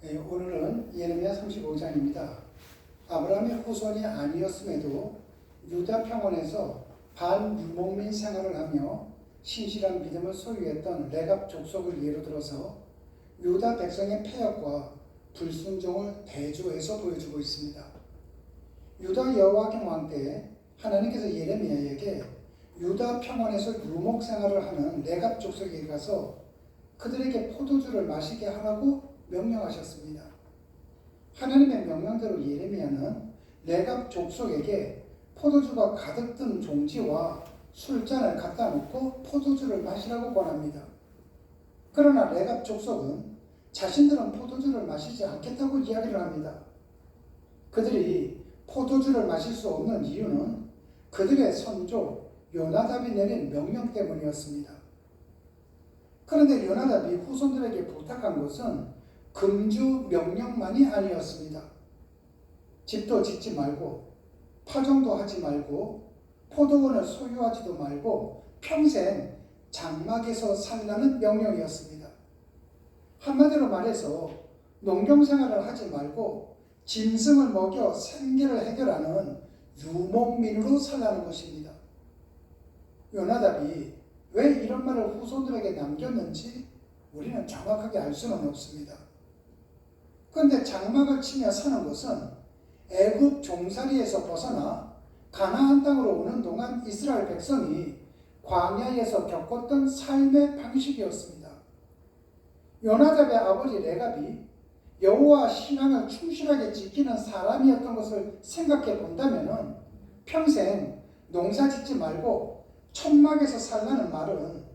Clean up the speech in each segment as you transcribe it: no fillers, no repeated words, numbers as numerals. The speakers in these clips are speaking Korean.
네, 오늘은 예레미야 35장입니다. 아브라함의 후손이 아니었음에도 유다 평원에서 반유목민 생활을 하며 신실한 믿음을 소유했던 레갑 족속을 예로 들어서 유다 백성의 패역과 불순종을 대조해서 보여주고 있습니다. 유다 여호와김 왕 때 하나님께서 예레미야에게 유다 평원에서 유목 생활을 하는 레갑 족속에게 가서 그들에게 포도주를 마시게 하라고 명령하셨습니다. 하나님의 명령대로 예레미야는 레갑 족속에게 포도주가 가득 든 종지와 술잔을 갖다 놓고 포도주를 마시라고 권합니다. 그러나 레갑 족속은 자신들은 포도주를 마시지 않겠다고 이야기를 합니다. 그들이 포도주를 마실 수 없는 이유는 그들의 선조 요나답이 내린 명령 때문이었습니다. 그런데 요나답이 후손들에게 부탁한 것은 금주 명령만이 아니었습니다. 집도 짓지 말고 파종도 하지 말고 포도원을 소유하지도 말고 평생 장막에서 살라는 명령이었습니다. 한마디로 말해서 농경생활을 하지 말고 짐승을 먹여 생계를 해결하는 유목민으로 살라는 것입니다. 요나답이 왜 이런 말을 후손들에게 남겼는지 우리는 정확하게 알 수는 없습니다. 그런데 장막을 치며 사는 것은 애굽 종살이에서 벗어나 가나안 땅으로 오는 동안 이스라엘 백성이 광야에서 겪었던 삶의 방식이었습니다. 요나답의 아버지 레갑이 여호와 신앙을 충실하게 지키는 사람이었던 것을 생각해 본다면 평생 농사 짓지 말고 천막에서 살라는 말은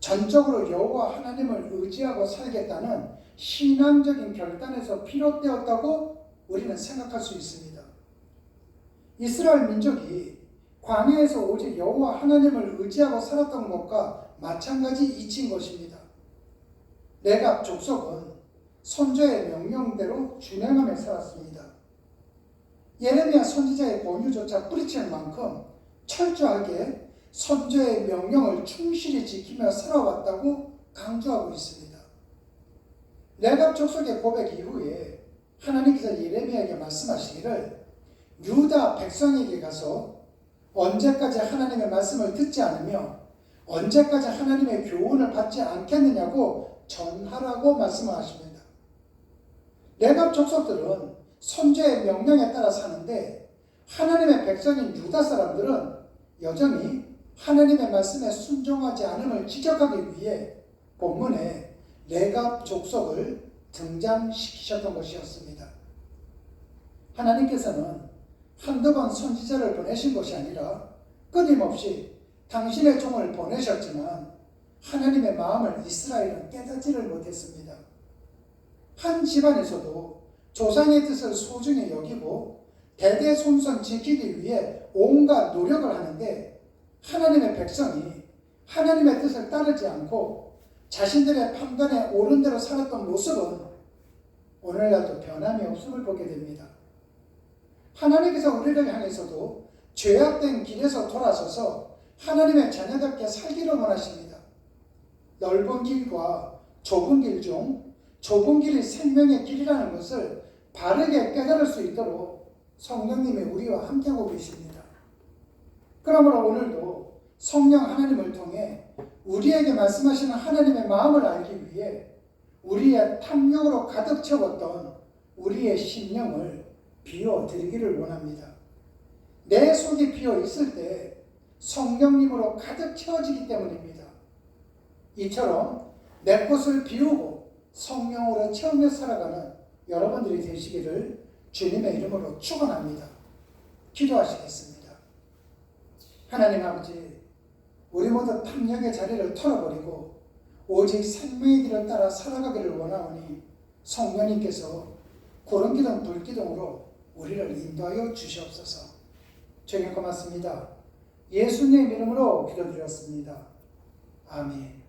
전적으로 여호와 하나님을 의지하고 살겠다는 신앙적인 결단에서 비롯되었다고 우리는 생각할 수 있습니다. 이스라엘 민족이 광야에서 오직 여호와 하나님을 의지하고 살았던 것과 마찬가지 이치인 것입니다. 레갑 족속은 선조의 명령대로 준행하며 살았습니다. 예레미야 선지자의 권유조차 뿌리칠 만큼 철저하게 선조의 명령을 충실히 지키며 살아왔다고 강조하고 있습니다. 레갑 족속의 고백 이후에 하나님께서 예레미야에게 말씀하시기를 유다 백성에게 가서 언제까지 하나님의 말씀을 듣지 않으며 언제까지 하나님의 교훈을 받지 않겠느냐고 전하라고 말씀하십니다. 레갑 족속들은 선조의 명령에 따라 사는데 하나님의 백성인 유다 사람들은 여전히 하나님의 말씀에 순종하지 않음을 지적하기 위해 본문에 레갑 족속을 등장시키셨던 것이었습니다. 하나님께서는 한두 번 선지자를 보내신 것이 아니라 끊임없이 당신의 종을 보내셨지만 하나님의 마음을 이스라엘은 깨닫지를 못했습니다. 한 집안에서도 조상의 뜻을 소중히 여기고 대대손손 지키기 위해 온갖 노력을 하는데 하나님의 백성이 하나님의 뜻을 따르지 않고 자신들의 판단에 옳은 대로 살았던 모습은 오늘날도 변함이 없음을 보게 됩니다. 하나님께서 우리를 향해서도 죄악된 길에서 돌아서서 하나님의 자녀답게 살기를 원하십니다. 넓은 길과 좁은 길 중 좁은 길이 생명의 길이라는 것을 바르게 깨달을 수 있도록 성령님이 우리와 함께하고 계십니다. 그러므로 오늘도 성령 하나님을 통해 우리에게 말씀하시는 하나님의 마음을 알기 위해 우리의 탐욕으로 가득 채웠던 우리의 심령을 비워드리기를 원합니다. 내 속이 비어 있을 때 성령님으로 가득 채워지기 때문입니다. 이처럼 내 것을 비우고 성령으로 채우며 살아가는 여러분들이 되시기를 주님의 이름으로 축원합니다. 기도하시겠습니다. 하나님 아버지, 우리 모두 탐욕의 자리를 털어버리고 오직 생명의 길을 따라 살아가기를 원하오니 성령님께서 구름기둥 불기둥으로 우리를 인도하여 주시옵소서. 주님 고맙습니다. 예수님 이름으로 기도드렸습니다. 아멘.